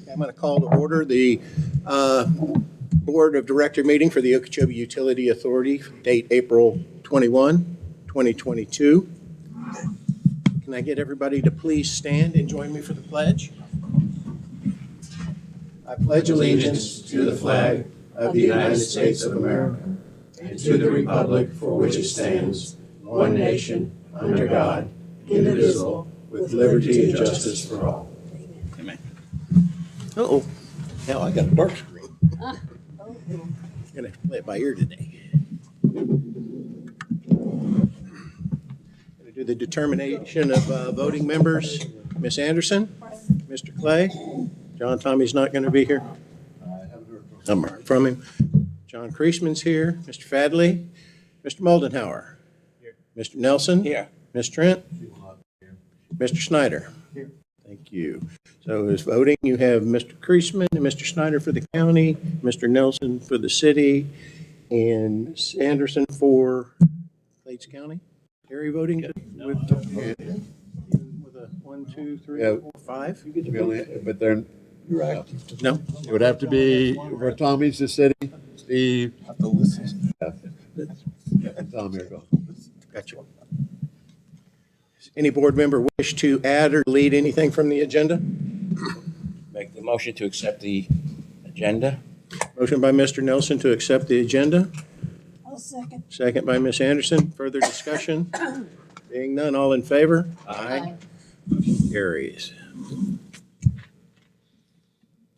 I'm going to call to order the Board of Director meeting for the Okeechobee Utility Authority, date April 21, 2022. Can I get everybody to please stand and join me for the pledge? I pledge allegiance to the flag of the United States of America and to the republic for which it stands, one nation, under God, indivisible, with liberty and justice for all. Amen. Uh-oh. Now I got a dark screen. I'm going to play it by ear today. Going to do the determination of voting members. Miss Anderson, Mr. Clay. John Tommy's not going to be here. I haven't heard from him. John Creasman's here. Mr. Fadley. Mr. Moldenhauer. Here. Mr. Nelson. Here. Ms. Trent. Here. Mr. Snyder. Here. Thank you. So as voting, you have Mr. Creasman and Mr. Snyder for the county, Mr. Nelson for the city, and Ms. Anderson for Glades County. Terry voting with a 1, 2, 3, 4, 5. You get to vote. But they're right. No, it would have to be for Tommy's the city, Steve. I have to listen. Yeah. Tom, here go. Gotcha. Does any board member wish to add or delete anything from the agenda? Make the motion to accept the agenda. Motion by Mr. Nelson to accept the agenda. I'll second. Second by Ms. Anderson. Further discussion? Being none, all in favor? Aye. Carries.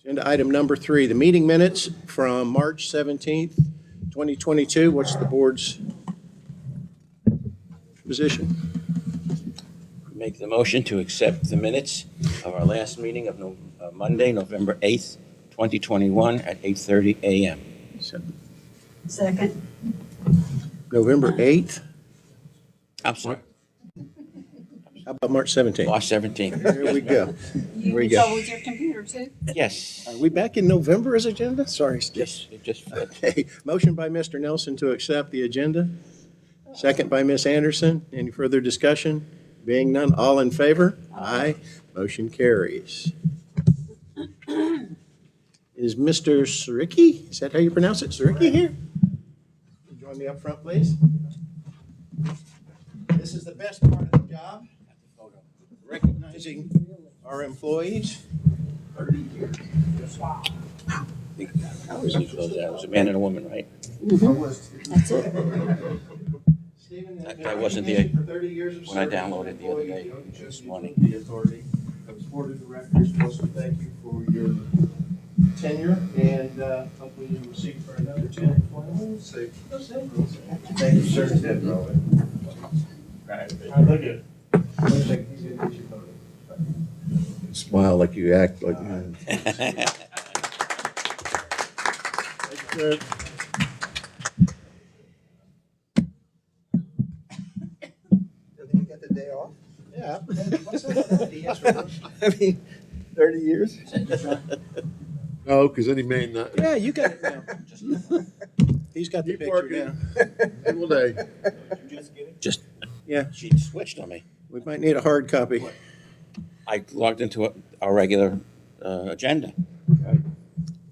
Agenda item number 3, the meeting minutes from March 17th, 2022. What's the board's position? Make the motion to accept the minutes of our last meeting of Monday, November 8th, 2021 at 8:30 a.m. Second. November 8th? I'm sorry, How about March 17th? March 17th. There we go. You we can go. go with your computer too? Yes. Are we back in November as agenda? Sorry, Steve. Yes, it just fit. Okay, motion by Mr. Nelson to accept the agenda. Second by Ms. Anderson. Any further discussion? Being none, all in favor? Aye. Motion carries. Is Mr. Siricki, is that how you pronounce it? Siricki here? Join me up front, please. This is the best part of the job, recognizing our employees. 30 years. How was he closed out? It was a man and a woman, right? That's it. Stephen, I wasn't been there for 30 years of when I service. downloaded the other day this morning. The authority. As board of directors, wants to thank you for your tenure, and hopefully you will seek for another 10 or 12. Thank you, sir. Look at Smile like you act like. You get the day off? Yeah. What's that? I mean, 30 years? No, because then he may not. Yeah, you got it now. He's got the Keep picture working. now. All day. Just, Yeah, she switched on me. we might need a hard copy. I logged into our regular agenda.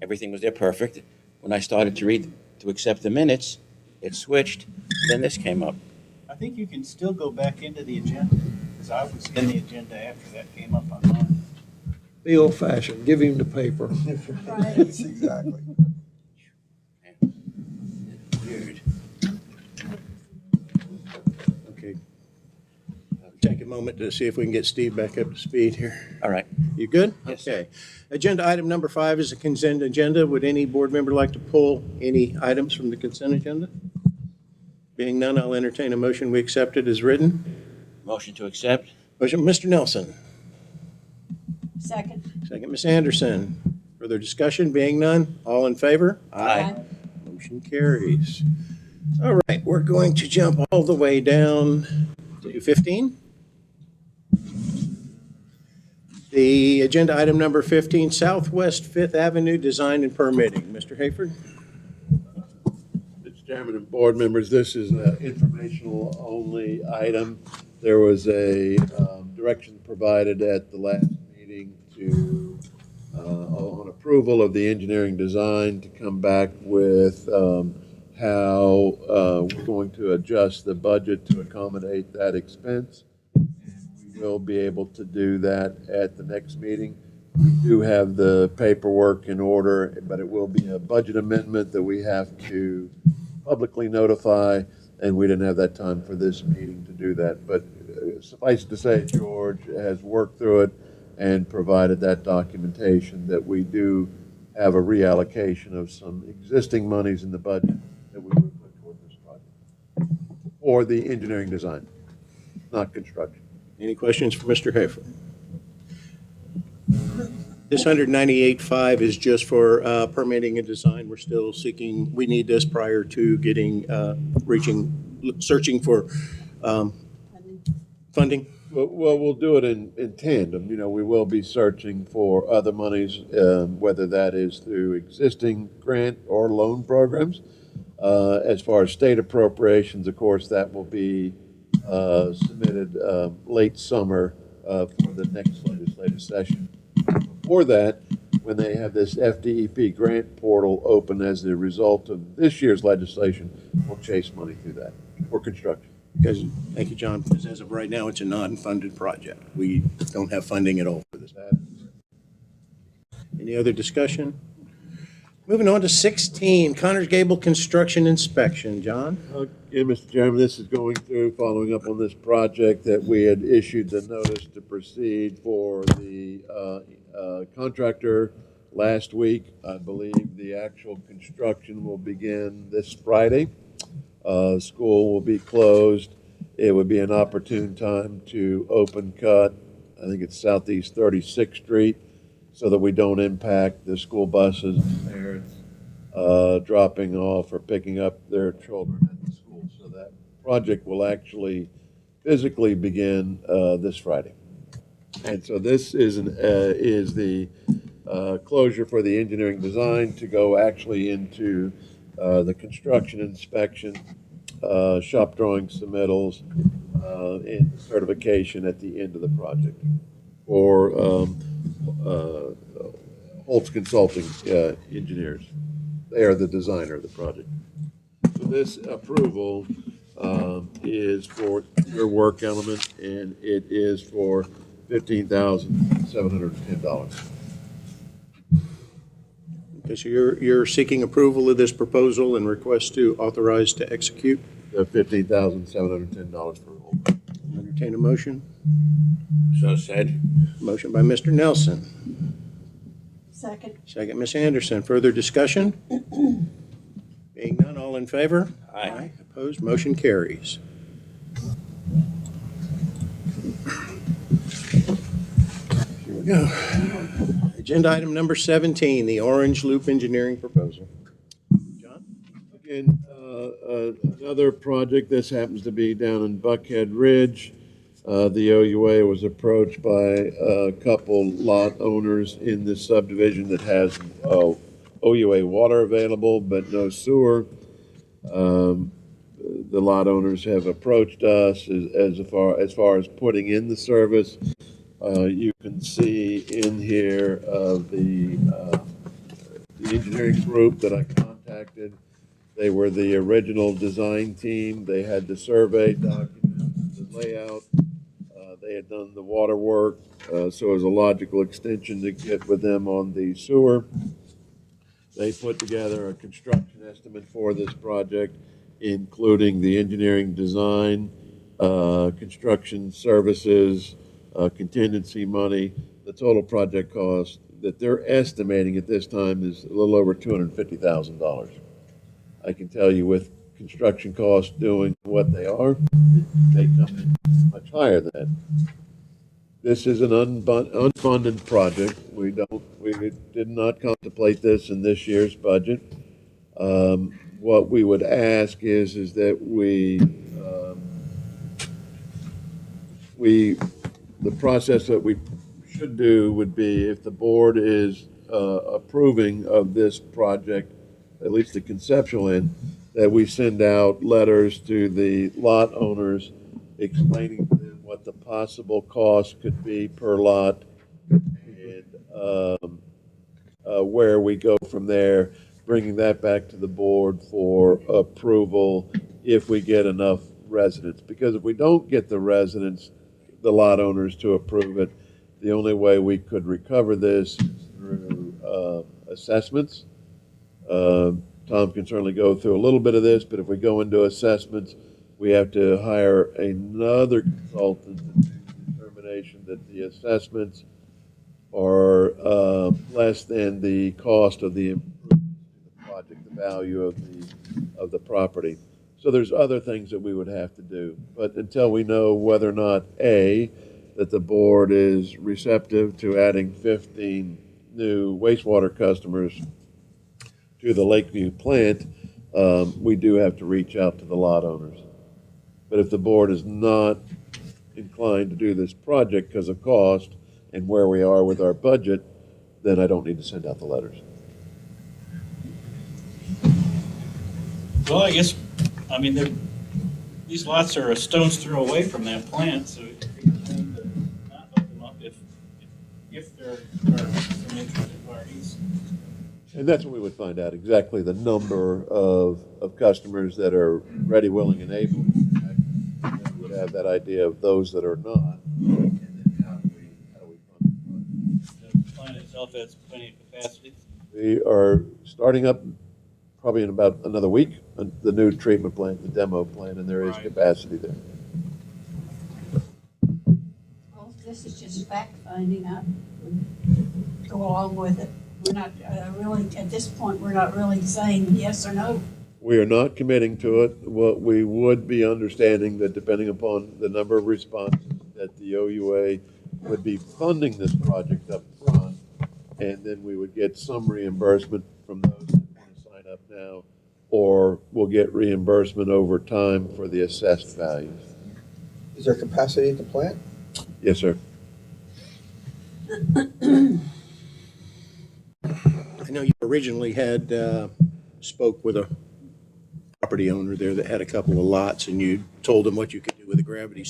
Everything was there perfect. When I started to read, to accept the minutes, it switched. Then this came up. I think you can still go back into the agenda, because I was in the agenda after that came up on mine. Be old fashioned, give him the paper. Right. Exactly. Weird. Okay. Take a moment to see if we can get Steve back up to speed here. All right. You good? Yes, sir. Okay. Agenda item number 5 is a consent agenda. Would any board member like to pull any items from the consent agenda? Being none, I'll entertain a motion. We accept it as written. Motion to accept. Motion, Mr. Nelson. Second. Second, Ms. Anderson. Further discussion? Being none, all in favor? Aye. Motion carries. All right, we're going to jump all the way down to 15. The agenda item number 15, Southwest Fifth Avenue Design and Permitting. Mr. Hayford? Mr. Chairman and board members, this is an informational only item. There was a direction provided at the last meeting to on approval of the engineering design to come back with how we're going to adjust the budget to accommodate that expense. We will be able to do that at the next meeting. We do have the paperwork in order, but it will be a budget amendment that we have to publicly notify, and we didn't have that time for this meeting to do that. But suffice to say, George has worked through it and provided that documentation that we do have a reallocation of some existing monies in the budget that we would put toward this project, or the engineering design, not construction. Any questions for Mr. Hafer? This 198.5 is just for permitting and design. We're still seeking, we need this prior to getting, searching for funding. Well, we'll do it in tandem. You know, we will be searching for other monies, whether that is through existing grant or loan programs. As far as state appropriations, of course, that will be submitted late summer for the next legislative session. Before that, when they have this FDEP grant portal open as a result of this year's legislation, we'll chase money through that for construction. Because, thank you, John, because as of right now, it's a non-funded project. We don't have funding at all for this. Any other discussion? Moving on to 16, Connors Gable Construction Inspection. John? Yeah, Mr. Chairman, this is going through, following up on this project that we had issued the notice to proceed for the contractor last week. I believe the actual construction will begin this Friday. School will be closed. It would be an opportune time to open cut, I think it's Southeast 36th Street, so that we don't impact the school buses and parents dropping off or picking up their children at the school. So that project will actually physically begin this Friday. And so this is the closure for the engineering design to go actually into the construction inspection, shop drawing submittals, and certification at the end of the project. Or Holtz Consulting Engineers. They are the designer of the project. So this approval is for your work element, and it is for $15,710. Okay, so you're seeking approval of this proposal and request to authorize to execute. The $15,710 for all. Entertain a motion. So said. Motion by Mr. Nelson. Second. Second, Ms. Anderson. Further discussion? Being none, all in favor? Aye. Opposed? Motion carries. Here we go. Agenda item number 17, the Orange Loop Engineering Proposal. John? Again, another project. This happens to be down in Buckhead Ridge. The OUA was approached by a couple lot owners in this subdivision that has OUA water available but no sewer. The lot owners have approached us as far as putting in the service. You can see in here the engineering group that I contacted. They were the original design team. They had the survey document, the layout. They had done the water work, so it was a logical extension to get with them on the sewer. They put together a construction estimate for this project, including the engineering design, construction services, contingency money. The total project cost that they're estimating at this time is a little over $250,000. I can tell you with construction costs doing what they are, they come in much higher than that. This is an unfunded project. We did not contemplate this in this year's budget. What we would ask is that the process that we should do would be, if the board is approving of this project, at least the conceptual end, that we send out letters to the lot owners explaining to them what the possible cost could be per lot, and where we go from there, bringing that back to the board for approval if we get enough residents. Because if we don't get the residents, the lot owners to approve it, the only way we could recover this is through assessments. Tom can certainly go through a little bit of this, but if we go into assessments, we have to hire another consultant to do the determination that the assessments are less than the cost of the improvements to the project, the value of the property. So there's other things that we would have to do. But until we know whether or not, A, that the board is receptive to adding 15 new wastewater customers to the Lakeview plant, we do have to reach out to the lot owners. But if the board is not inclined to do this project because of cost and where we are with our budget, then I don't need to send out the letters. Well, I guess, I mean, these lots are a stone's throw away from that plant, so it'd be a shame to not hook them up if there are some interested parties. And that's when we would find out exactly the number of customers that are ready, willing, and able. And then we would have that idea of those that are not. And then how do we fund The plant itself has plenty of capacity. it? We are starting up probably in about another week, the new treatment plant, the demo plant, and there is Right. capacity there. Well, this is just fact finding. I would go along with it. We're not really, at this point, we're not really saying yes or no. We are not committing to it. What we would be understanding that depending upon the number of responses, that the OUA would be funding this project up front, and then we would get some reimbursement from those that want to sign up now, or we'll get reimbursement over time for the assessed values. Is there capacity at the plant? Yes, sir. I know you originally had spoke with a property owner there that had a couple of lots, and you told him what you could do with a gravity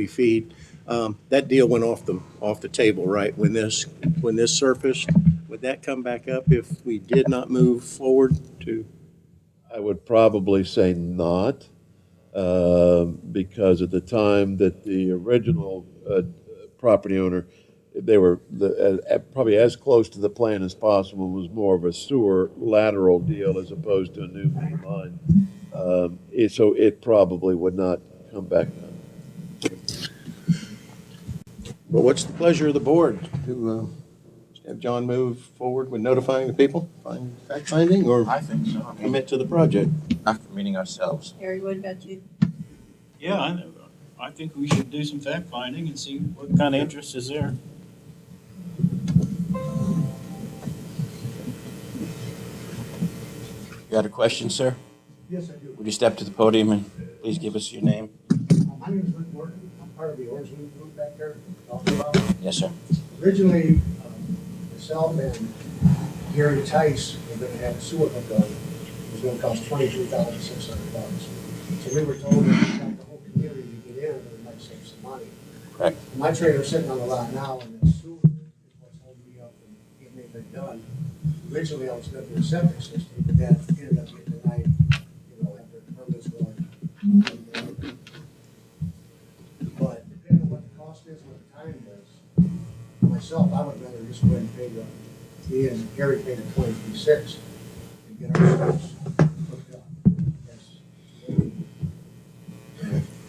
feed. That deal went off the table, right? When this surfaced, would that come back up if we did not move forward to? I would probably say not, because at the time that the original property owner, they were probably as close to the plan as possible, was more of a sewer lateral deal as opposed to a new main line. So it probably would not come back. Well, what's the pleasure of the board to have John move forward with notifying the people, fact finding, or I think so. I mean, commit to the project? after meeting ourselves. Harry, what about you? Yeah, I think we should do some fact finding and see what kind of interest is there. You had a question, sir? Yes, I do. Would you step to the podium and please give us your name? My name is Rick Morton. I'm part of the Orange Loop group back there. Talking about. Yes, sir. Originally, myself and Gary Tice were going to have a sewer hookup. It was going to cost $22,600. So we were told that we got the whole community to get in, and we might save some money. Correct. My trailer's sitting on the lot now, and the sewer is what's holding me up and getting anything done. Originally, I was going to do a septic system, but that ended up getting denied, after the permits were like. But depending on what the cost is, what the time is, for myself, I would rather just go ahead and pay me and Gary paid the 23.6 and get our service hooked up. Yes.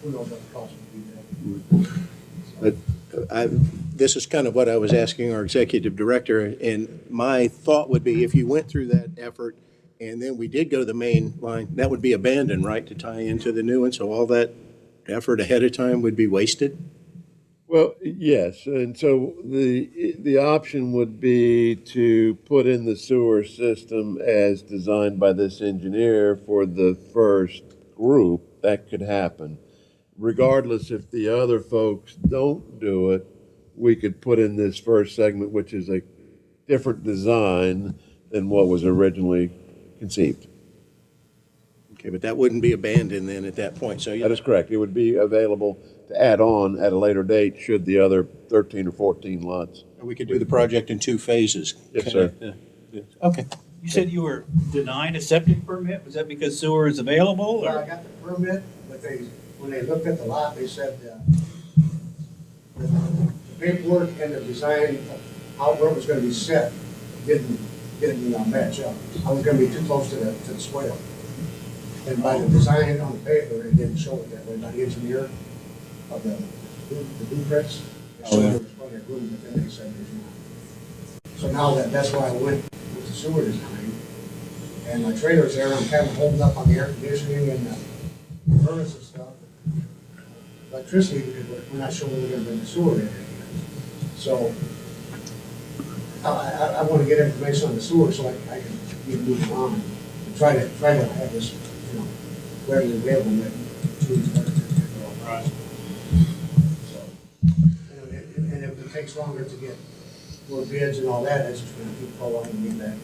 Who knows what the cost would be then. But this is kind of what I was asking our executive director, and my thought would be if you went through that effort and then we did go to the main line, that would be abandoned, right, to tie into the new one, so all that effort ahead of time would be wasted? Well, yes, and so the option would be to put in the sewer system as designed by this engineer for the first group. That could happen. Regardless, if the other folks don't do it, we could put in this first segment, which is a different design than what was originally conceived. Okay, but that wouldn't be abandoned then at that point, so That is correct. It would be available to add on at a later date should the other 13 or 14 lots We could do the project in 2 phases. Yes, sir. Okay. You said you were denied a septic permit? Was that because sewer is available Well, I or? got the permit, but when they looked at the lot, they said, the paperwork and the design of how where it was gonna be set didn't match up. I was gonna be too close to the swale. And by the design on the paper, it didn't show it that way, by the engineer of the blueprints. It showed there was plenty of room, but then they said there's not. So now that's why I went with the sewer design. And my trailer's there, I'm kind of holding up on the air conditioning and the furnace and stuff. Electricity, because we're not sure when we're gonna bring the sewer in. So I want to get information on the sewer so I can keep moving on and try to have this, readily available in 2 weeks. Right. So, and if it takes longer to get more bids and all that, that's just going to keep prolonging me back.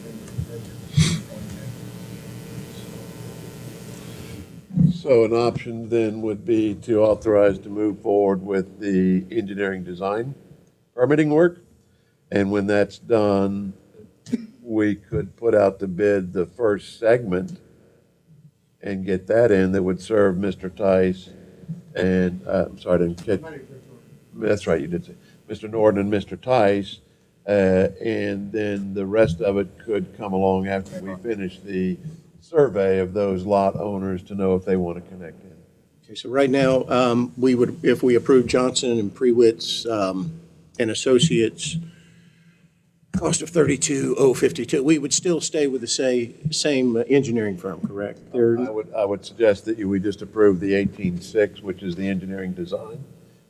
So an option then would be to authorize to move forward with the engineering design permitting work. And when that's done, we could put out to bid the first segment and get that in that would serve Mr. Tice and, I'm sorry, I didn't catch. That's right, you did say, Mr. Norton and Mr. Tice. And then the rest of it could come along after we finish the survey of those lot owners to know if they want to connect in. Okay, so right now, we would, if we approve Johnson and Prewitz and Associates, cost of $32,052, we would still stay with the same engineering firm, correct? I would suggest that we just approve the 18.6, which is the engineering design.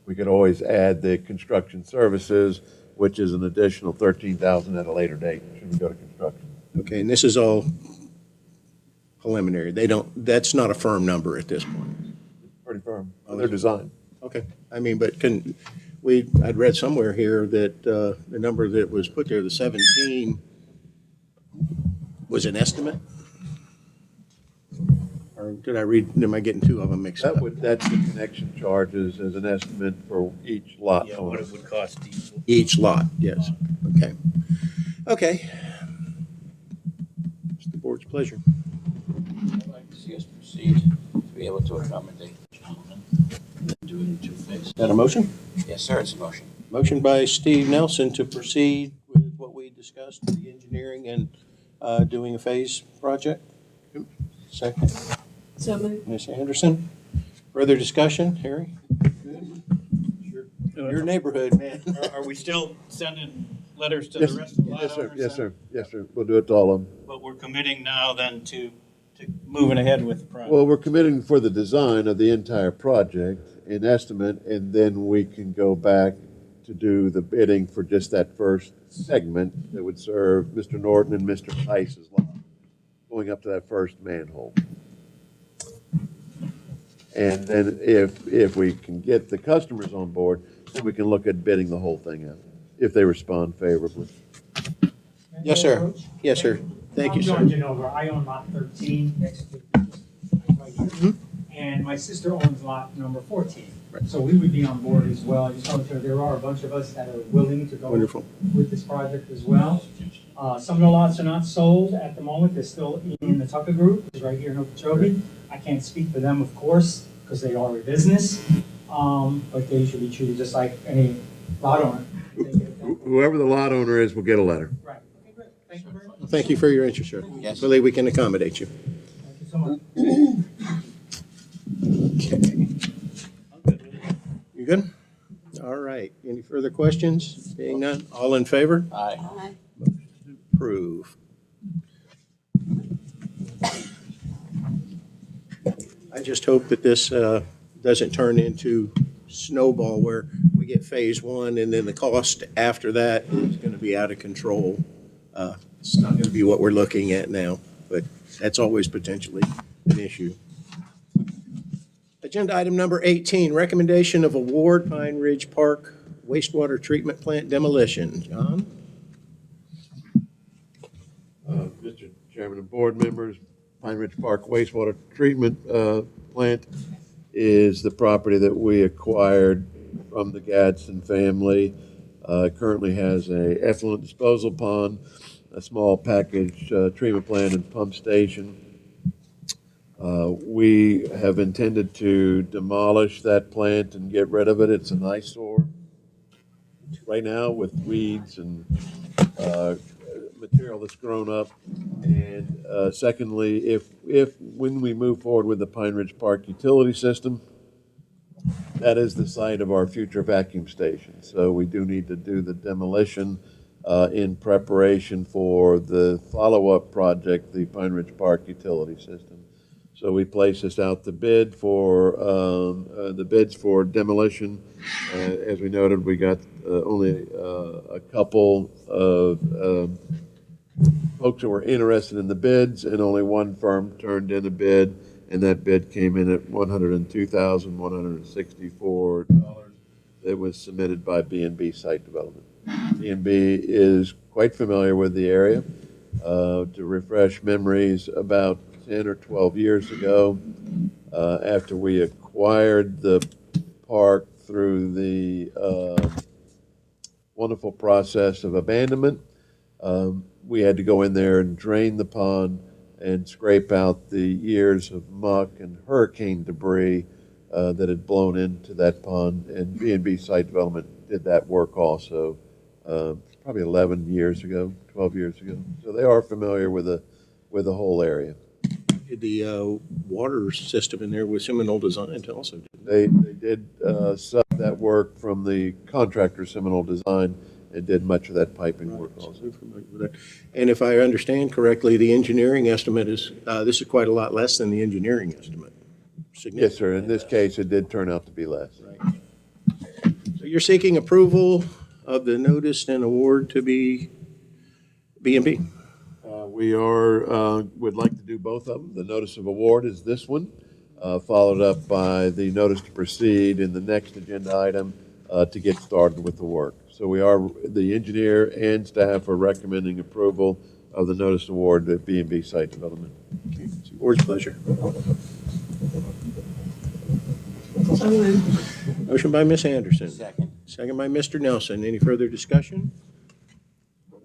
We could always add the construction services, which is an additional $13,000 at a later date, should we go to construction. Okay, and this is all preliminary. That's not a firm number at this point. Pretty firm, on their design. Okay, I mean, but I'd read somewhere here that the number that was put there, the 17, was an estimate? Or did I read, am I getting 2 of them mixed up? That's the connection charges as an estimate for each lot Yeah, what owner. it would cost each. Each lot, yes. Okay. Okay. It's the board's pleasure. I'd like to see us proceed to be able to accommodate the gentleman. Do it in 2 phases. Is that a motion? Yes, sir, it's a motion. Motion by Steve Nelson to proceed with what we discussed, the engineering and doing a phase project. Second, So moved. Ms. Anderson. Further discussion, Harry? Your neighborhood, man. Are we still sending letters to Yes, the rest of the lot yes, sir, owners? yes, sir, yes, sir. We'll do it to all of them. But we're committing now then to moving ahead with the project. Well, we're committing for the design of the entire project, an estimate, and then we can go back to do the bidding for just that first segment that would serve Mr. Norton and Mr. Tice's lot, going up to that first manhole. And then if we can get the customers on board, then we can look at bidding the whole thing out, if they respond favorably. Yes, sir. Yes, sir. Thank you, I'm sir. John Genova. I own lot 13 next to right here. And my sister owns lot number 14. Right. So we would be on board as well. I just want to, there are a bunch of us that are willing to go Wonderful. with this project as well. Some of the lots are not sold at the moment. They're still in the Tucker Group, which is right here in Okeechobee. I can't speak for them, of course, because they are a business. But they should be treated just like any lot owner. Whoever the lot owner is will get a letter. Right. Okay, great. Thank you very much. Thank you for your interest, sir. Yes. Believe we can accommodate you. Thank you so much. Okay. You good? All right. Any further questions? Being none, all in favor? Aye. Aye. Approve. I just hope that this doesn't turn into snowball where we get phase 1 and then the cost after that is going to be out of control. It's not going to be what we're looking at now, but that's always potentially an issue. Agenda item number 18, recommendation of award Pine Ridge Park wastewater treatment plant demolition. John? Mr. Chairman and board members, Pine Ridge Park wastewater treatment plant is the property that we acquired from the Gadsden family Currently has a effluent disposal pond, a small package treatment plant and pump station. We have intended to demolish that plant and get rid of it. It's an eyesore right now with weeds and material that's grown up. And secondly, when we move forward with the Pine Ridge Park utility system, that is the site of our future vacuum station. So we do need to do the demolition in preparation for the follow-up project, the Pine Ridge Park utility system. So we place this out to bid for the bids for demolition. As we noted, we got only a couple of folks who were interested in the bids, and only one firm turned in a bid, and that bid came in at $102,164. It was submitted by B&B Site Development. B&B is quite familiar with the area. To refresh memories, about 10 or 12 years ago, after we acquired the park through the wonderful process of abandonment, we had to go in there and drain the pond and scrape out the years of muck and hurricane debris that had blown into that pond. And B&B Site Development did that work also, probably 11 years ago, 12 years ago. So they are familiar with the whole area. The water system in there with Seminole Design also. They did sub that work from the contractor Seminole Design and did much of that piping work also. And if I understand correctly, the engineering estimate is, this is quite a lot less than the engineering estimate. Yes, sir. In this case, it did turn out to be less. Right. So you're seeking approval of the notice and award to be B&B? We would like to do both of them. The notice of award is this one, followed up by the notice to proceed in the next agenda item to get started with the work. So the engineer and staff are recommending approval of the notice of award at B&B Site Development. Okay, it's the board's pleasure. Motion by Ms. Anderson. Second. Second by Mr. Nelson. Any further discussion?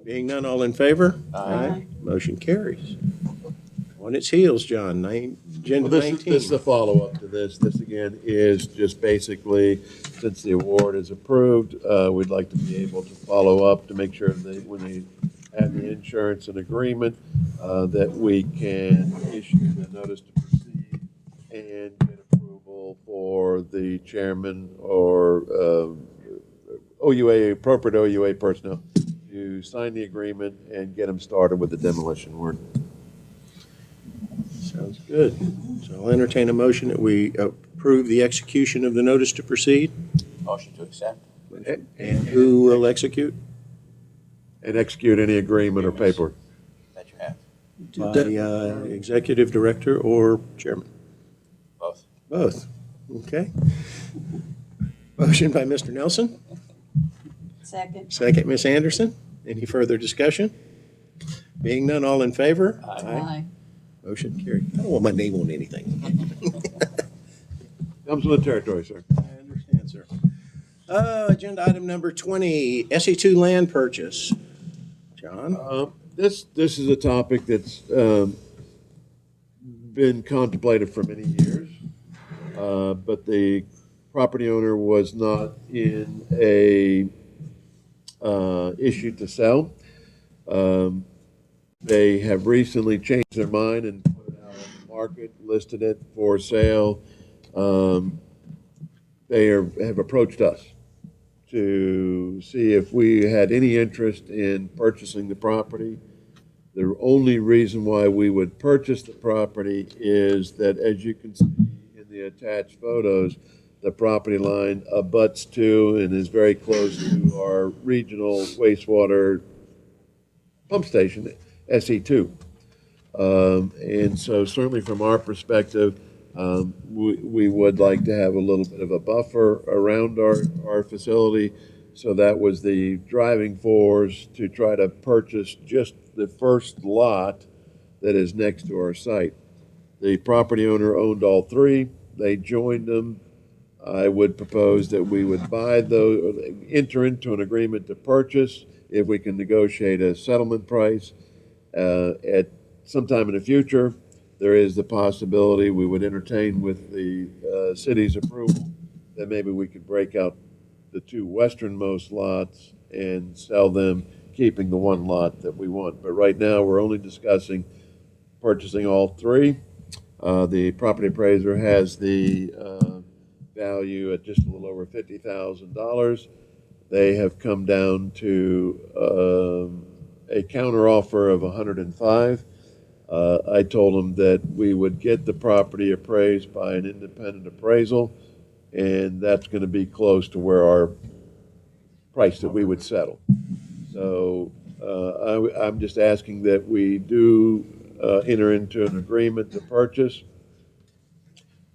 Being none, all in favor? Aye. Motion carries. On its heels, John, agenda Well, 19. this is the follow-up to this. This, again, is just basically, since the award is approved, we'd like to be able to follow up to make sure that when they have the insurance and agreement, that we can issue the notice to proceed and get approval for the chairman or OUA, appropriate OUA personnel to sign the agreement and get them started with the demolition work. Sounds good. So I'll entertain a motion that we approve the execution of the notice to proceed. Motion to accept. And who will execute? And execute any agreement or paperwork. That you have. By executive director or chairman? Both. Both. Okay. Motion by Mr. Nelson, Second. second Ms. Anderson. Any further discussion? Being none, all in favor? Aye. Motion carried. I don't want my name on anything. Comes with the territory, sir. I understand, sir. Agenda item number 20, SE2 land purchase. John? This is a topic that's been contemplated for many years, but the property owner was not in a issue to sell. They have recently changed their mind and put it out on the market, listed it for sale. They have approached us to see if we had any interest in purchasing the property. The only reason why we would purchase the property is that, as you can see in the attached photos, the property line abuts to and is very close to our regional wastewater pump station, SE2. And so certainly from our perspective, we would like to have a little bit of a buffer around our facility. So that was the driving force to try to purchase just the first lot that is next to our site. The property owner owned all three. They joined them I would propose that we would enter into an agreement to purchase if we can negotiate a settlement price. At sometime in the future, there is the possibility we would entertain with the city's approval that maybe we could break out the two westernmost lots and sell them, keeping the one lot that we want. But right now, we're only discussing purchasing all three. The property appraiser has the value at just a little over $50,000. They have come down to a counteroffer of 105. I told them that we would get the property appraised by an independent appraisal, and that's going to be close to where our price that we would settle. So I'm just asking that we do enter into an agreement to purchase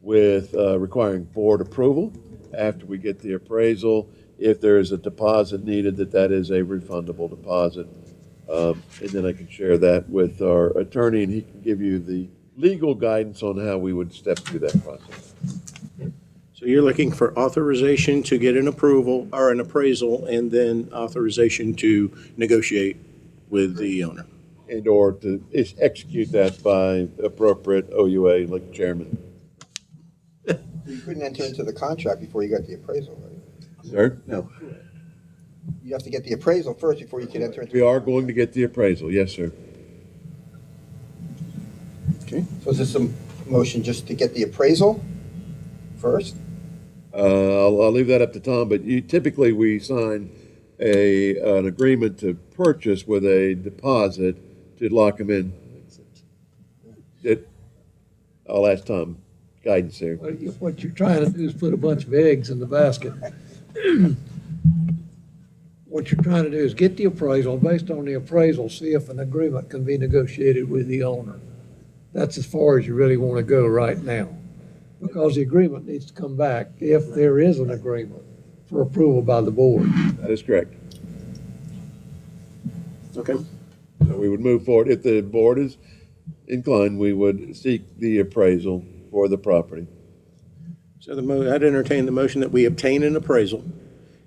with requiring board approval after we get the appraisal. If there is a deposit needed, that is a refundable deposit. And then I can share that with our attorney, and he can give you the legal guidance on how we would step through that process. So you're looking for authorization to get an approval or an appraisal, and then authorization to negotiate with the owner. And or to execute that by appropriate OUA, like the chairman. You couldn't enter into the contract before you got the appraisal, right? Sir? No. You have to get the appraisal first before you can enter into. We are going to get the appraisal, yes, sir. Okay. So is this a motion just to get the appraisal first? I'll leave that up to Tom, but typically we sign an agreement to purchase with a deposit to lock them in. I'll ask Tom guidance there. What you're trying to do is put a bunch of eggs in the basket. What you're trying to do is get the appraisal, based on the appraisal, see if an agreement can be negotiated with the owner. That's as far as you really want to go right now, because the agreement needs to come back if there is an agreement for approval by the board. That is correct. Okay. So we would move forward. If the board is inclined, we would seek the appraisal for the property. So I'd entertain the motion that we obtain an appraisal,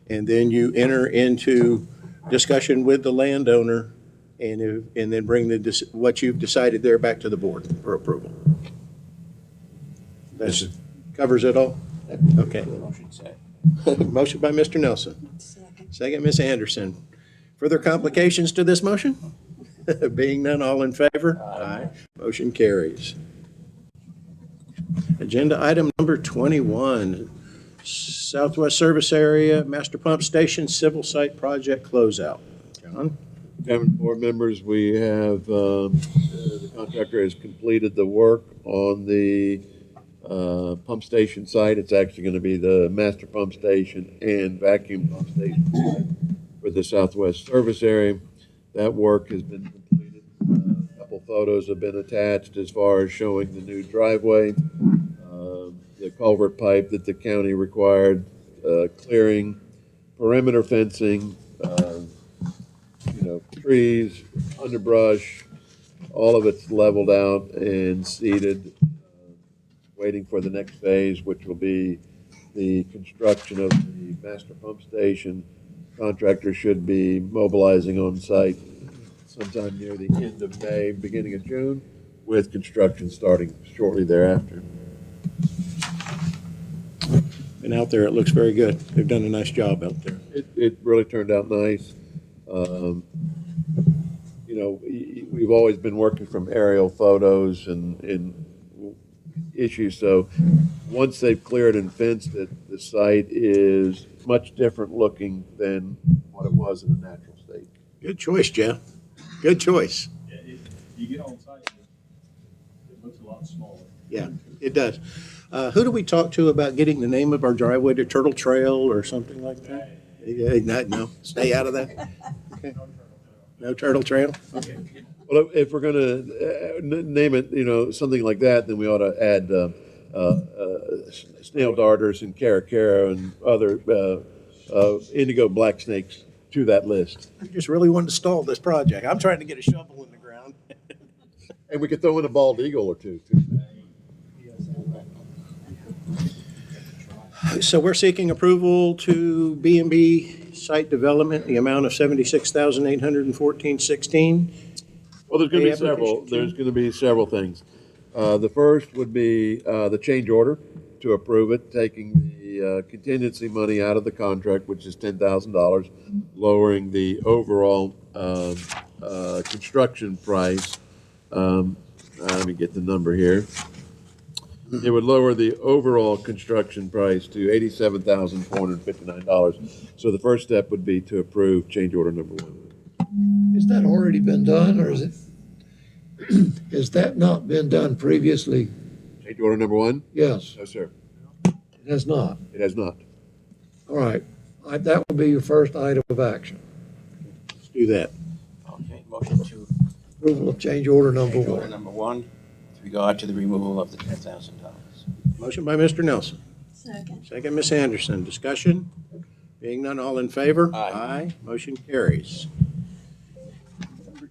and then you enter into discussion with the landowner, and then bring what you've decided there back to the board for approval. That covers it all? Okay. Motion set. Motion by Mr. Nelson. Second, Ms. Anderson. Further complications to this motion? Being none, all in favor? Aye. Motion carries. Agenda item number 21, Southwest Service Area Master Pump Station Civil Site Project Closeout. John? Chairman, board members, we have, the contractor has completed the work on the pump station site. It's actually going to be the master pump station and vacuum pump station site for the Southwest Service Area. That work has been completed. A couple photos have been attached as far as showing the new driveway, the culvert pipe that the county required, clearing, perimeter fencing, trees, underbrush, all of it's leveled out and seeded, waiting for the next phase, which will be the construction of the master pump station. Contractor should be mobilizing on site sometime near the end of May, beginning of June, with construction starting shortly thereafter. Been out there, it looks very good. They've done a nice job out there. It really turned out nice. We've always been working from aerial photos and issues, so once they've cleared and fenced it, the site is much different looking than what it was in a natural state. Good choice, Jeff. Good choice. Yeah, if you get on site, it looks a lot smaller. Yeah, it does. Who do we talk to about getting the name of our driveway to Turtle Trail or something like that? Yeah, no, stay out of that. Okay. No Turtle Trail? Okay. Well, if we're going to name it, something like that, then we ought to add snail darters and caracara and other indigo black snakes to that list. I just really wanted to stall this project. I'm trying to get a shovel in the ground. And we could throw in a bald eagle or two, too. So we're seeking approval to B and B site development, the amount of 76,814.16. Well, there's going to be The several, application, there's going to be several things. The first would be the change order to approve it, taking the contingency money out of the contract, which is $10,000, lowering the overall construction price. Let me get the number here. It would lower the overall construction price to $87,459. So the first step would be to approve change order number 1. Has that already been done, or is it, has that not been done previously? Change order number 1? Yes, No, sir. it has not. It has not. All right, that will be your first item of action. Let's do that. Okay, motion to Approval of change order number change order one. number 1 with regard to the removal of the $10,000. Motion by Mr. Nelson. Second. Second, Ms. Anderson. Discussion? Being none, all in favor? Aye. Motion carries.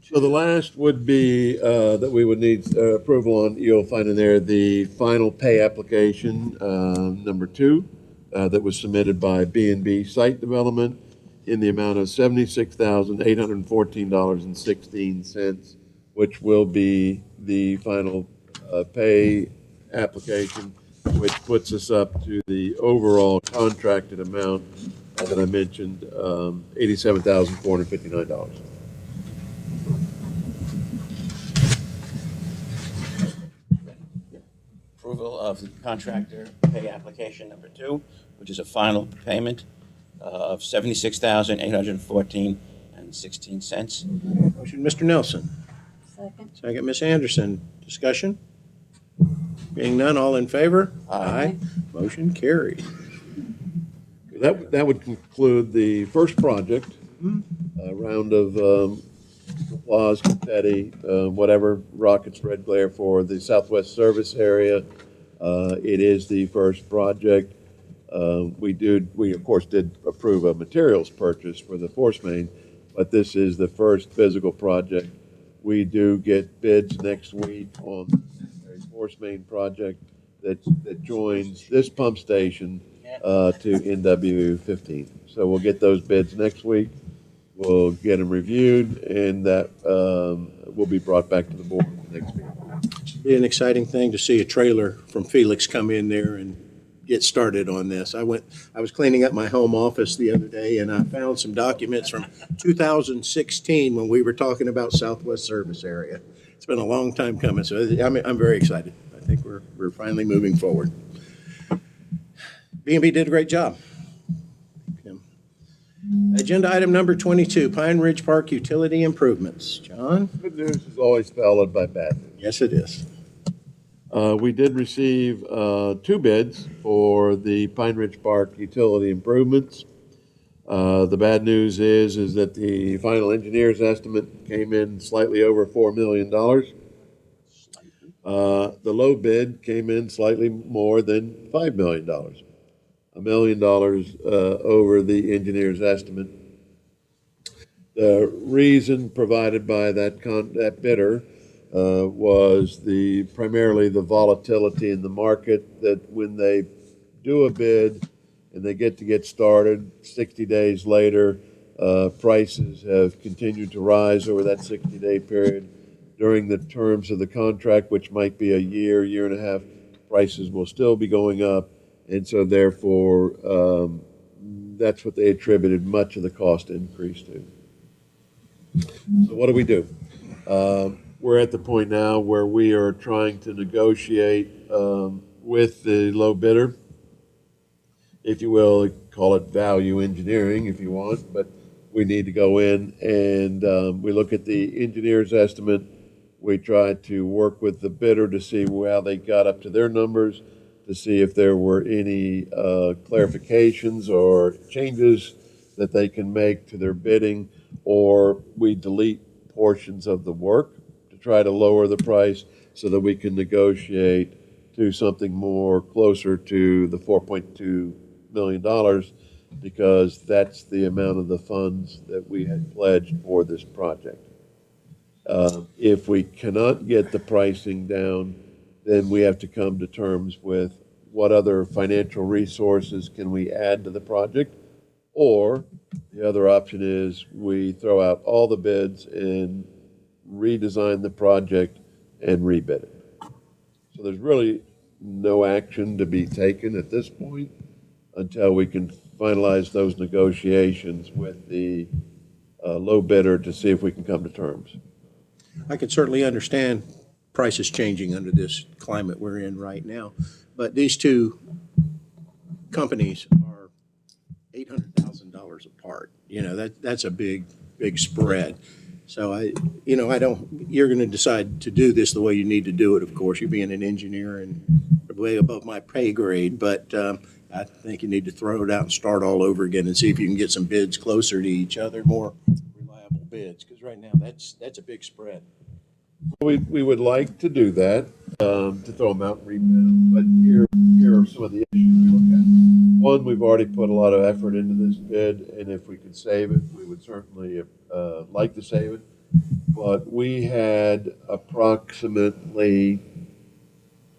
So the last would be that we would need approval on, you'll find in there the final pay application, number 2, that was submitted by B&B Site Development in the amount of $76,814.16, which will be the final pay application, which puts us up to the overall contracted amount that I mentioned, $87,459. Approval of the contractor pay application number 2, which is a final payment of $76,814.16. Motion, Mr. Nelson. Second. Second, Ms. Anderson. Discussion? Being none, all in favor? Aye. Motion carried. That would conclude the first project, a round of applause, confetti, whatever, rockets, red glare for the Southwest Service Area. It is the first project. We of course did approve a materials purchase for the force main, but this is the first physical project. We do get bids next week on a force main project that joins this pump station to NW 15. So we'll get those bids next week. We'll get them reviewed, and that will be brought back to the board next week. Be an exciting thing to see a trailer from Felix come in there and get started on this. I was cleaning up my home office the other day, and I found some documents from 2016 when we were talking about Southwest Service Area. It's been a long time coming, so I'm very excited. I think we're finally moving forward. B&B did a great job. Agenda item number 22, Pine Ridge Park Utility Improvements. John? Good news is always followed by bad news. Yes, it is. We did receive 2 bids for the Pine Ridge Park utility improvements. The bad news is that the final engineer's estimate came in slightly over $4 million. The low bid came in slightly more than $5 million. $1 million over the engineer's estimate. The reason provided by that bidder was primarily the volatility in the market, that when they do a bid and they get started, 60 days later, prices have continued to rise over that 60-day period. During the terms of the contract, which might be a year and a half, prices will still be going up. And so therefore, that's what they attributed much of the cost increase to. So what do? We're at the point now where we are trying to negotiate with the low bidder, if you will, call it value engineering if you want, but we need to go in and we look at the engineer's estimate. We try to work with the bidder to see how they got up to their numbers, to see if there were any clarifications or changes that they can make to their bidding, or we delete portions of the work to try to lower the price so that we can negotiate to something more closer to the $4.2 million, because that's the amount of the funds that we had pledged for this project. If we cannot get the pricing down, then we have to come to terms with what other financial resources can we add to the project? Or the other option is we throw out all the bids and redesign the project and rebid it. So there's really no action to be taken at this point until we can finalize those negotiations with the low bidder to see if we can come to terms. I can certainly understand prices changing under this climate we're in right now, but these two companies are $800,000 apart. You know, that's a big spread. So I don't, you're going to decide to do this the way you need to do it, of course, you being an engineer and way above my pay grade, but I think you need to throw it out and start all over again and see if you can get some bids closer to each other, more reliable bids, because right now that's a big spread. We would like to do that, to throw them out and rebid them, but here are some of the issues we look at. One, we've already put a lot of effort into this bid, and if we could save it, we would certainly like to save it. But we had approximately,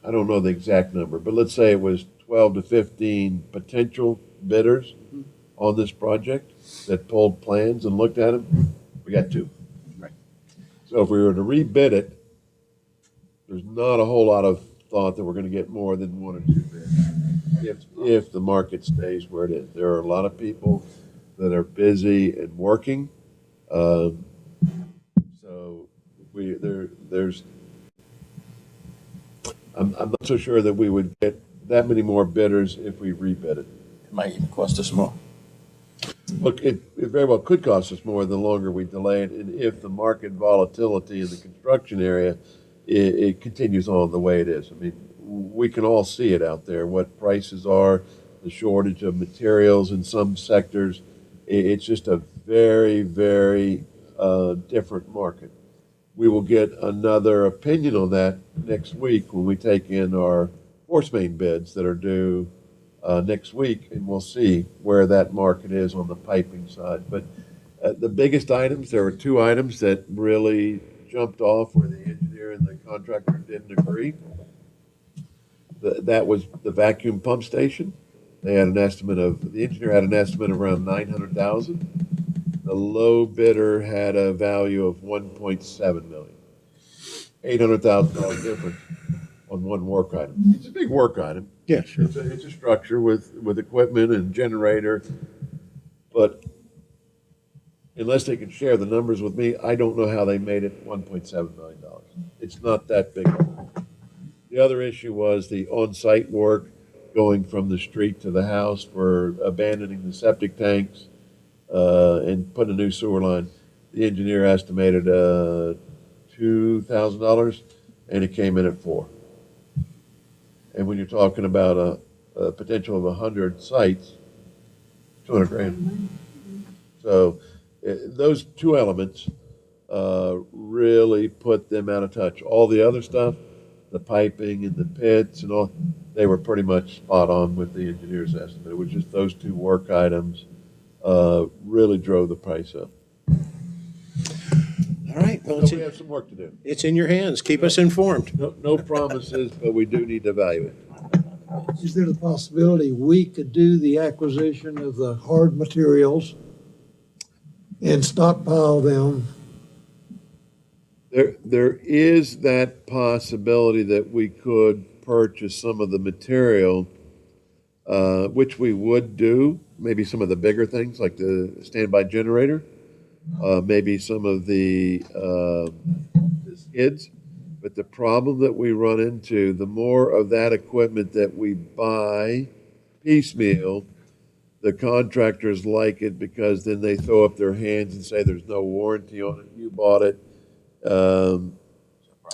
I don't know the exact number, but let's say it was 12 to 15 potential bidders on this project that pulled plans and looked at them. We got 2. Right. So if we were to rebid it, there's not a whole lot of thought that we're going to get more than 1 or 2 bids if the market stays where it is. There are a lot of people that are busy and working. So I'm not so sure that we would get that many more bidders if we rebid it. It might even cost us more. Look, it very well could cost us more the longer we delay it, and if the market volatility in the construction area, it continues on the way it is. I mean, we can all see it out there, what prices are, the shortage of materials in some sectors. It's just a very, very different market. We will get another opinion on that next week when we take in our force main bids that are due next week, and we'll see where that market is on the piping side. But the biggest items, there were 2 items that really jumped off where the engineer and the contractor didn't agree. That was the vacuum pump station. They had an estimate of, the engineer had an estimate of around 900,000. The low bidder had a value of 1.7 million. $800,000 difference on one work item. It's a big work item. Yeah, sure. It's a structure with equipment and generator, but unless they can share the numbers with me, I don't know how they made it $1.7 million. It's not that big. The other issue was the on-site work going from the street to the house for abandoning the septic tanks and putting a new sewer line. The engineer estimated $2,000, and it came in at $4,000. And when you're talking about a potential of 100 sites, $200,000. So those 2 elements really put them out of touch. All the other stuff, the piping and the pits and all, they were pretty much spot on with the engineer's estimate. It was just those 2 work items really drove the price up. All right, well, So we have some work to do. it's in your hands. Keep us informed. No promises, but we do need to evaluate. Is there the possibility we could do the acquisition of the hard materials and stockpile them? There is that possibility that we could purchase some of the material, which we would do, maybe some of the bigger things like the standby generator, maybe some of the skids. But the problem that we run into, the more of that equipment that we buy piecemeal, the contractors like it because then they throw up their hands and say there's no warranty on it. You bought it.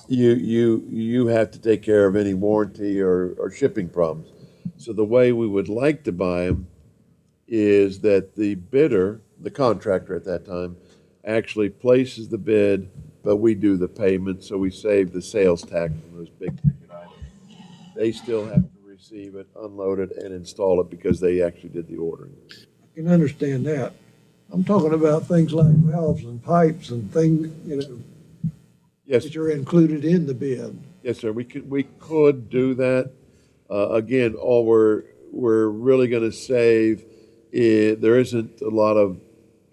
You have to take care of any warranty or shipping problems. So the way we would like to buy them is that the bidder, the contractor at that time, actually places the bid, but we do the payment, so we save the sales tax on those big ticket items. They still have to receive it, unload it, and install it because they actually did the ordering. I can understand that. I'm talking about things like valves and pipes and things, Yes, which are included in the bid. yes, sir. We could do that. Again, all we're really going to save there isn't a lot of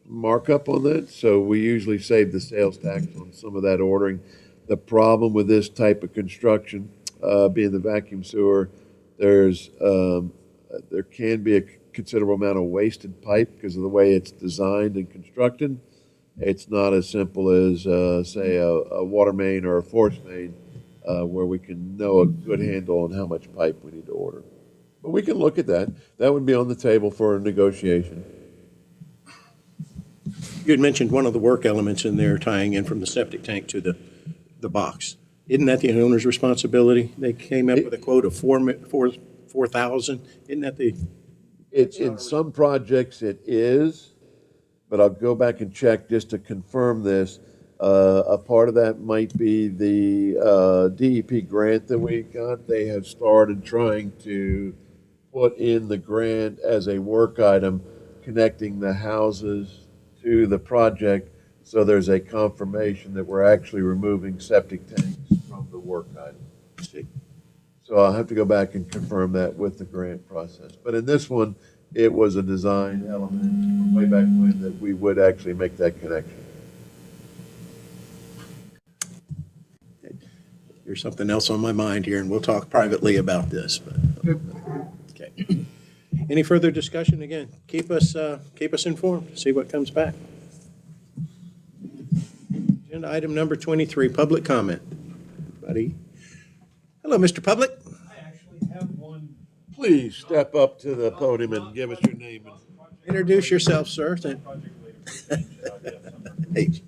markup on that, so we usually save the sales tax on some of that ordering. The problem with this type of construction, being the vacuum sewer, there can be a considerable amount of wasted pipe because of the way it's designed and constructed. It's not as simple as, say, a water main or a force main, where we can know a good handle on how much pipe we need to order. But we can look at that. That would be on the table for a negotiation. You had mentioned one of the work elements in there tying in from the septic tank to the box. Isn't that the owner's responsibility? They came up with a quote of 4,000. Isn't that the? It's in some projects it is, but I'll go back and check just to confirm this. A part of that might be the DEP grant that we got. They have started trying to put in the grant as a work item, connecting the houses to the project, so there's a confirmation that we're actually removing septic tanks from the work item. So I'll have to go back and confirm that with the grant process. But in this one, it was a design element way back when that we would actually make that connection. There's something else on my mind here, and we'll talk privately about this, but, okay. Any further discussion? Again, keep us informed, see what comes back. Agenda item number 23, public comment. Buddy. Hello, Mr. Public. I actually have one. Please step up to the podium and give us your name. Introduce yourself, sir. Hey.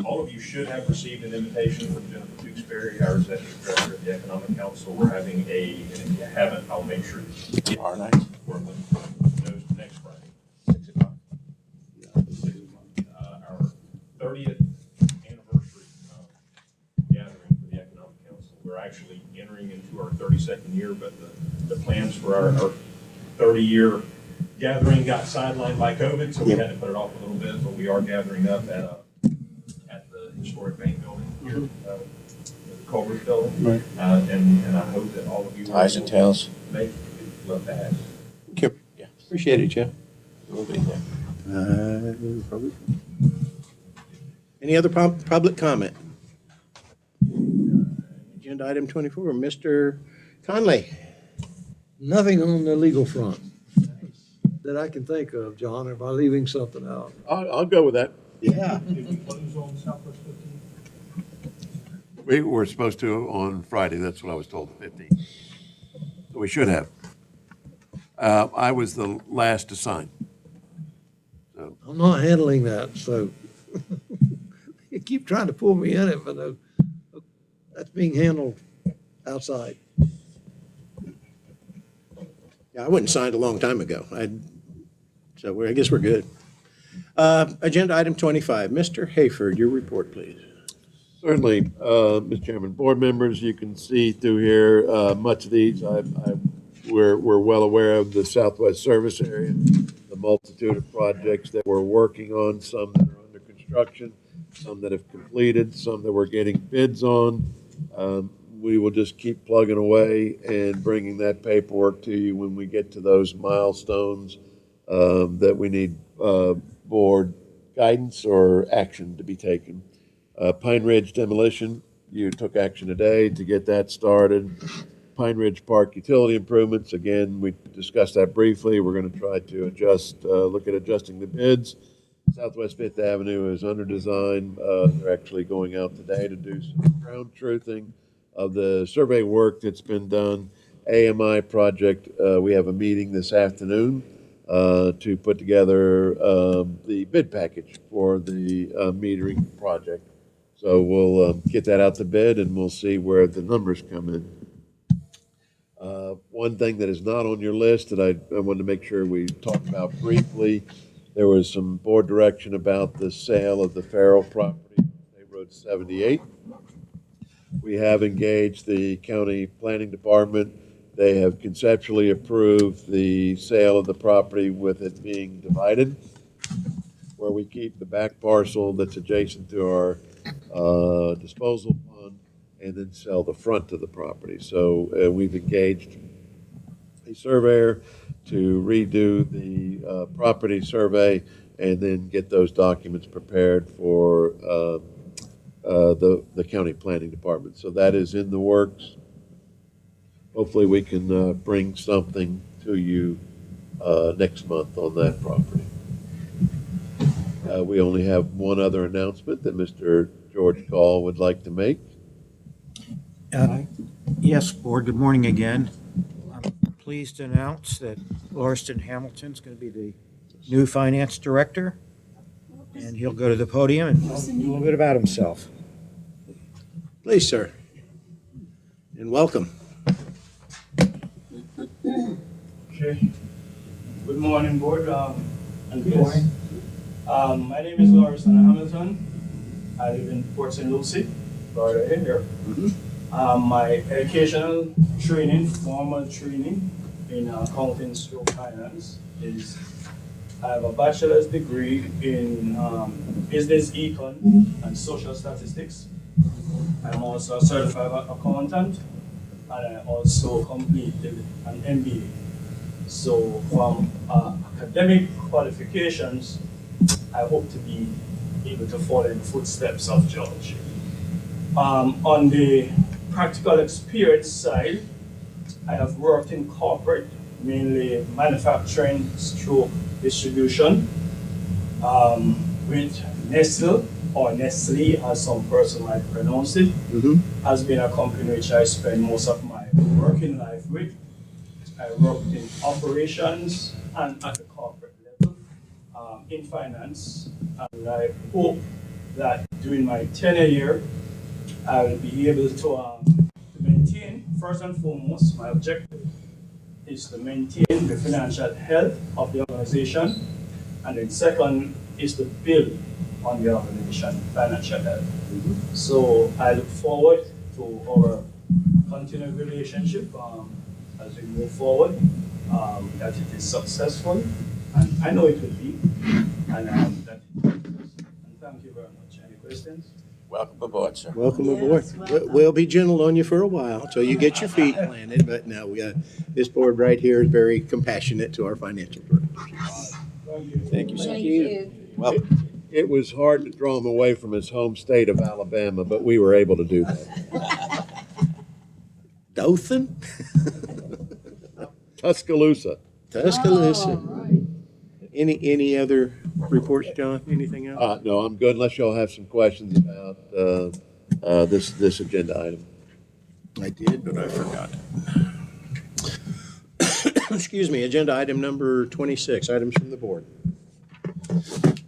All of you should have received an invitation from Jennifer Tewksbury, our executive director of the Economic Council. We're having and if you haven't, I'll make sure you get Our night? those next Friday, 6 o'clock. Our 30th anniversary gathering for the Economic Council. We're actually entering into our 32nd year, but the plans for our 30-year gathering got sidelined by COVID, so we had to put it off a little bit, but we are gathering up at the historic bank building here, the Culver's building. Right. And I hope that all of you. Ties and tails. Make, love to have. Yeah, appreciate it, Jeff. We'll be there. Any other public comment? Agenda item 24, Mr. Conley. Nothing on the legal front that I can think of, John, if I'm leaving something out. I'll go with that. Yeah. Did we close on Southwest 15? We were supposed to on Friday, that's what I was told, the 15th. So we should have. I was the last to sign. So I'm not handling that, so you keep trying to pull me in it, but no, that's being handled outside. Yeah, I wouldn't signed a long time ago. So I guess we're good. Agenda item 25, Mr. Hayford, your report, please. certainly, Mr. Chairman, board members, you can see through here, much of these, we're well aware of the Southwest Service Area, the multitude of projects that we're working on, some that are under construction, some that have completed, some that we're getting bids on. We will just keep plugging away and bringing that paperwork to you when we get to those milestones that we need board guidance or action to be taken. Pine Ridge demolition, you took action today to get that started. Pine Ridge Park utility improvements, again, we discussed that briefly. We're going to try to adjust, look at adjusting the bids. Southwest Fifth Avenue is under design. They're actually going out today to do some ground truthing of the survey work that's been done. AMI project, we have a meeting this afternoon to put together the bid package for the metering project. So we'll get that out to bid and we'll see where the numbers come in. One thing that is not on your list that I wanted to make sure we talked about briefly, there was some board direction about the sale of the Farrell property, State Road 78. We have engaged the county planning department. They have conceptually approved the sale of the property with it being divided, where we keep the back parcel that's adjacent to our disposal pond, and then sell the front of the property. So we've engaged a surveyor to redo the property survey and then get those documents prepared for the county planning department. So that is in the works. Hopefully we can bring something to you next month on that property. We only have one other announcement that Mr. George Call would like to make. Yes, Board, good morning again. I'm pleased to announce that Lauriston Hamilton's going to be the new finance director, and he'll go to the podium and tell you a little bit about himself. Please, sir. And welcome. Okay. Good morning, Board, and guests. My name is Lauriston Hamilton. I live in Port St. Lucie, Florida here. My educational training, formal training in accounting stroke finance is, I have a bachelor's degree in business econ and social statistics. I'm also a certified accountant, and I also completed an MBA. So from academic qualifications, I hope to be able to follow in the footsteps of George. On the practical experience side, I have worked in corporate, mainly manufacturing stroke distribution, with Nestle, or Nestle as some person might pronounce it, has been a company which I spend most of my working life with. I worked in operations and at the corporate level, in finance, and I hope that during my tenure here, I will be able to maintain, first and foremost, my objective is to maintain the financial health of the organization, and then second is to build on the organization financial health. So I look forward to our continued relationship as we move forward, that it is successful, and I know it will be, and that it will be. And thank you very much. Any questions? Welcome aboard, sir. Welcome Yes, aboard. welcome. We'll be gentle on you for a while until you get your feet planted, but no, this board right here is very compassionate to our financial directors. Thank you. Thank you, sir. Thank you. Welcome. It was hard to draw him away from his home state of Alabama, but we were able to do that. Dothan? Tuscaloosa. Tuscaloosa. Any other reports, John? Anything else? No, I'm good unless y'all have some questions about this agenda item. I did, but I forgot. Excuse me, agenda item number 26, items from the board.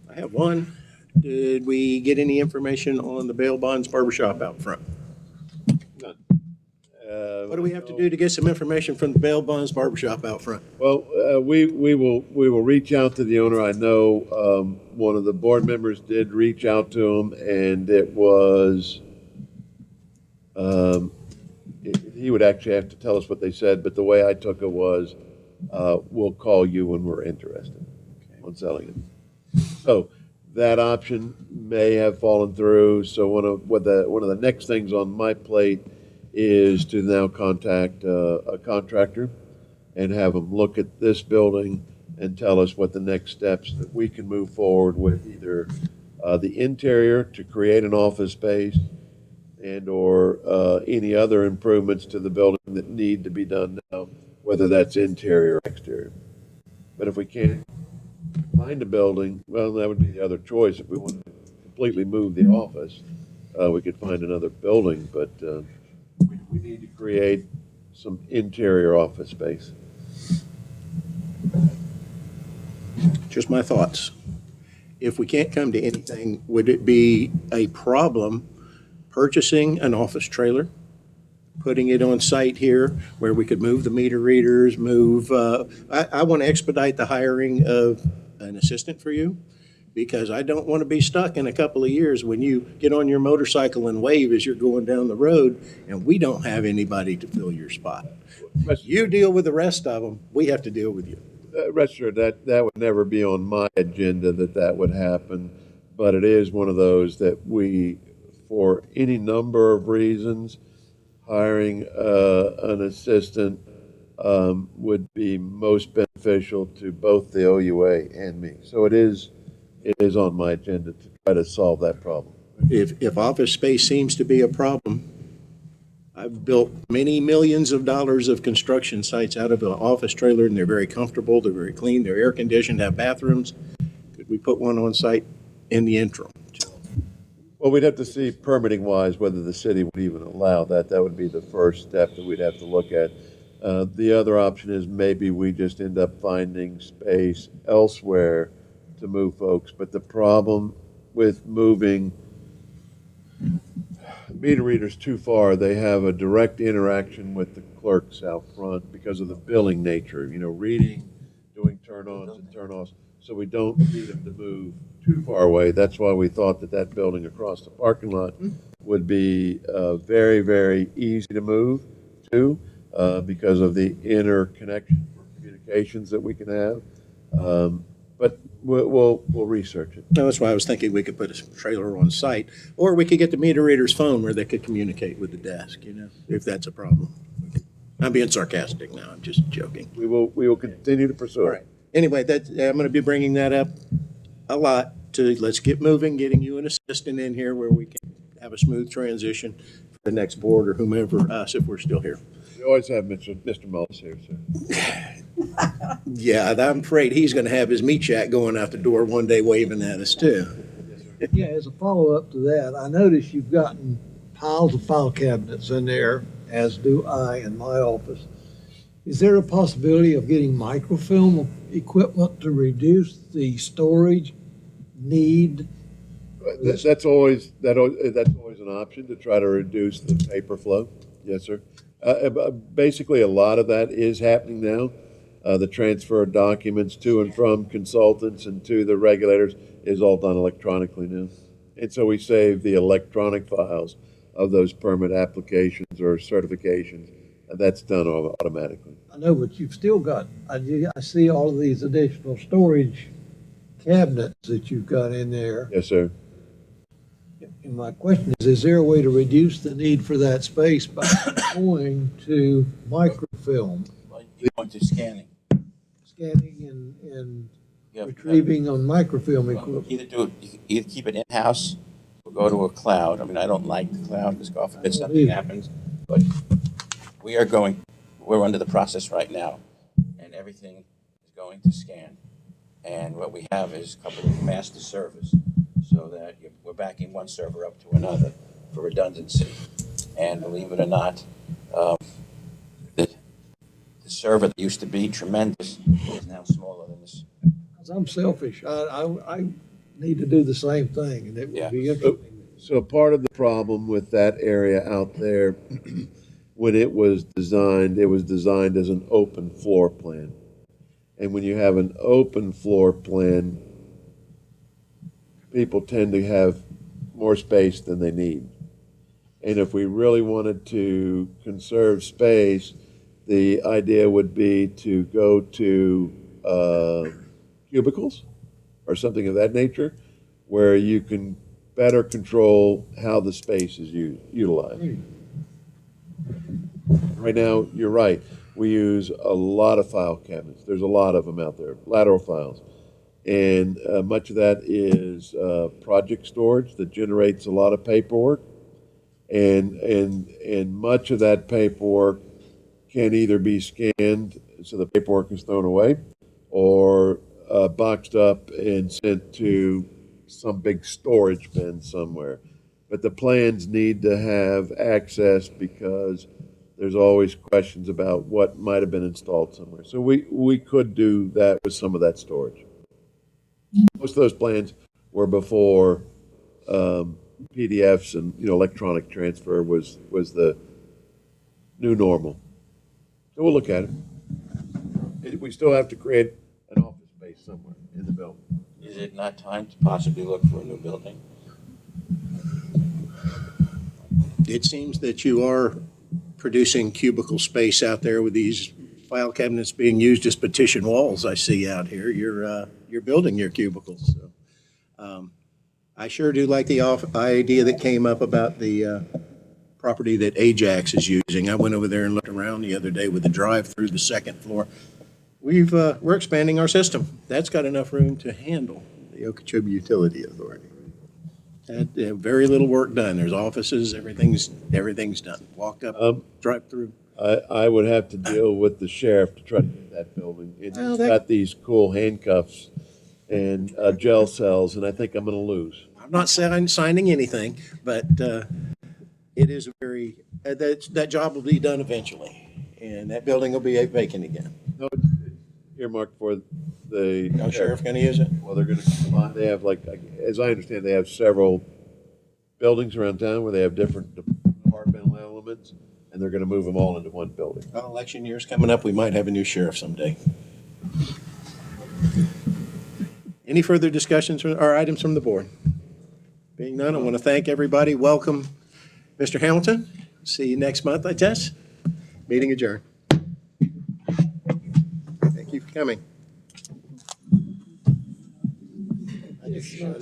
I have one. Did we get any information on the bail bonds barbershop out front? What do we have to do to get some information from the bail bonds barbershop out front? Well, we will reach out to the owner. I know one of the board members did reach out to him, and it was he would actually have to tell us what they said, but the way I took it was we'll call you when we're interested on selling it. So that option may have fallen through. So one of the next things on my plate is to now contact a contractor and have them look at this building and tell us what the next steps that we can move forward with, either the interior to create an office space and or any other improvements to the building that need to be done now, whether that's interior or exterior. But if we can't find a building, well, that would be the other choice. If we want to completely move the office, we could find another building, but we need to create some interior office space. Just my thoughts. If we can't come to anything, would it be a problem purchasing an office trailer, putting it on site here where we could move the meter readers, I want to expedite the hiring of an assistant for you, because I don't want to be stuck in a couple of years when you get on your motorcycle and wave as you're going down the road and we don't have anybody to fill your spot. You deal with the rest of them, we have to deal with you. Rest assured, that would never be on my agenda that would happen, but it is one of those that we for any number of reasons, hiring an assistant would be most beneficial to both the OUA and me. So it is on my agenda to try to solve that problem. If office space seems to be a problem, I've built many millions of dollars of construction sites out of an office trailer, and they're very comfortable, they're very clean, they're air-conditioned, have bathrooms. Could we put one on site in the interim? Well, we'd have to see permitting-wise whether the city would even allow that. That would be the first step that we'd have to look at. The other option is maybe we just end up finding space elsewhere to move folks. But the problem with moving meter readers too far, they have a direct interaction with the clerks out front because of the billing nature, reading, doing turn-ons and turn-offs. So we don't need them to move too far away. That's why we thought that building across the parking lot would be very, very easy to move to because of the interconnection for communications that we can have. But we'll research it. No, that's why I was thinking we could put a trailer on site, or we could get the meter reader's phone where they could communicate with the desk, if that's a problem. I'm being sarcastic now, I'm just joking. We will continue to pursue All it. right. Anyway, I'm gonna be bringing that up a lot let's get moving, getting you an assistant in here where we can have a smooth transition for the next board or whomever, us, if we're still here. We always have Mr. Mullis here, sir. Yeah, I'm afraid he's gonna have his meat shack going out the door one day waving at us too. Yeah, as a follow-up to that, I notice you've gotten piles of file cabinets in there, as do I in my office. Is there a possibility of getting microfilm equipment to reduce the storage need? That's always an option to try to reduce the paper flow. Yes, sir. Basically, a lot of that is happening now. The transfer of documents to and from consultants and to the regulators is all done electronically now. And so we save the electronic files of those permit applications or certifications. That's done automatically. I know, but you've still got, I see all of these additional storage cabinets that you've got in there. Yes, sir. And my question is there a way to reduce the need for that space by going to microfilm, Well, you're going to scanning. scanning and You have- retrieving on microfilm Well, equipment? you can either keep it in-house or go to a cloud. I mean, I don't like the cloud because God forbid I don't something either. happens. But we're under the process right now, and everything is going to scan. And what we have is a couple of master servers, so that we're backing one server up to another for redundancy. And believe it or not, the server that used to be tremendous is now smaller than this. Because I'm selfish. I need to do the same thing, and it Yeah. would be interesting. So part of the problem with that area out there, when it was designed as an open floor plan. And when you have an open floor plan, people tend to have more space than they need. And if we really wanted to conserve space, the idea would be to go to cubicles or something of that nature, where you can better control how the space is utilized. Right now, you're right. We use a lot of file cabinets. There's a lot of them out there, lateral files. And much of that is project storage that generates a lot of paperwork. And much of that paperwork can either be scanned so the paperwork is thrown away, or boxed up and sent to some big storage bin somewhere. But the plans need to have access because there's always questions about what might have been installed somewhere. So we could do that with some of that storage. Most of those plans were before PDFs and electronic transfer was the new normal. So we'll look at it. We still have to create an office space somewhere in the building. Is it not time to possibly look for a new building? It seems that you are producing cubicle space out there with these file cabinets being used as petition walls I see out here. You're building your cubicles. So, I sure do like the idea that came up about the property that Ajax is using. I went over there and looked around the other day with the drive through the second floor. We're expanding our system. That's got enough room to handle the Okeechobee Utility Authority. Very little work done. There's offices, everything's done. Walk up, drive through. I would have to deal with the sheriff to try to get that building. It's Well, got these cool handcuffs and jail cells, and I think I'm gonna lose. I'm not signing anything, but it is a very, that job will be done eventually, and that building will be vacant again. No, it's earmarked for the. No sheriff gonna use it? Well, they're gonna combine, they have like, as I understand, they have several buildings around town where they have different departmental elements, and they're gonna move them all into one building. Well, election year's coming up, we might have a new sheriff someday. Any further discussions or items from the board? Being none, I want to thank everybody. Welcome, Mr. Hamilton. See you next month, I guess. Meeting adjourned. Thank you for coming.